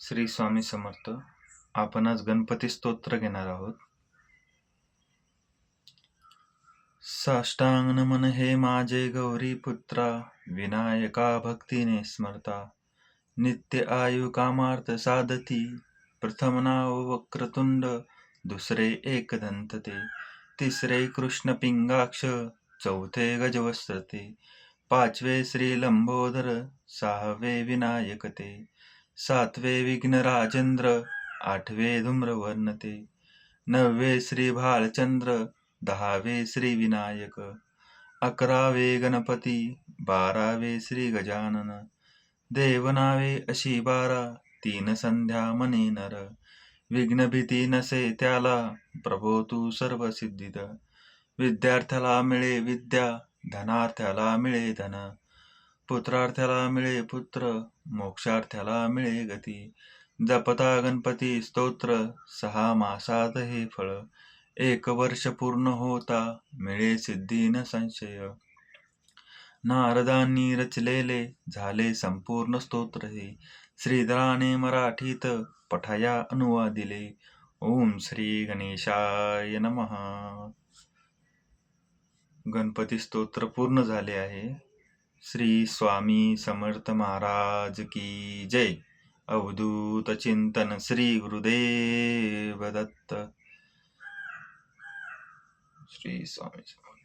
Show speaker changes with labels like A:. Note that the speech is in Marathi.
A: श्री स्वामी समर्थ. आपण आज गणपती स्तोत्र घेणार आहोत. साष्टांग नमन हे माझे गौरी पुत्रा, विनायका भक्तीने स्मरता. नित्य आयु कामार्थ साधती, प्रथम नाव वक्रतुंड, दुसरे एकदंत ते, तिसरे कृष्ण पिंगाक्ष, चौथे गजवस्त्र, पाचवे श्री लंबोदर, सहावे विनायक ते, सातवे विघ्न राजेंद्र, आठवे धूम्रवर्ण ते, नववे श्री भालचंद्र, दहावे श्री विनायक, अकरावे गणपती, बारावे श्री गजानन. देवनावे अशी बारा, तीन संध्या मने नर. विघ्न भीती नसे त्याला, प्रभो तू सर्व सिद्धिद. विद्यार्थ्याला मिळे विद्या, धनार्थ्याला मिळे धन. पुत्रार्थ्याला मिळे पुत्र, मोक्षार्थ्याला मिळे गती. जपता गणपती स्तोत्र, 6 मासात हे फळ. 1 वर्ष पूर्ण होता, मिळे सिद्धी न संशय. नारदांनी रचलेले, झाले संपूर्ण स्तोत्र हे. श्रीधराने मराठीत, पठाया अनुवादिले. ओम श्री गणेशाय नमः. गणपती स्तोत्र पूर्ण झाले आहे. श्री स्वामी समर्थ महाराज की जय. अवधूत चिंतन श्री गुरुदेव दत्त. श्री स्वामी समर्थ.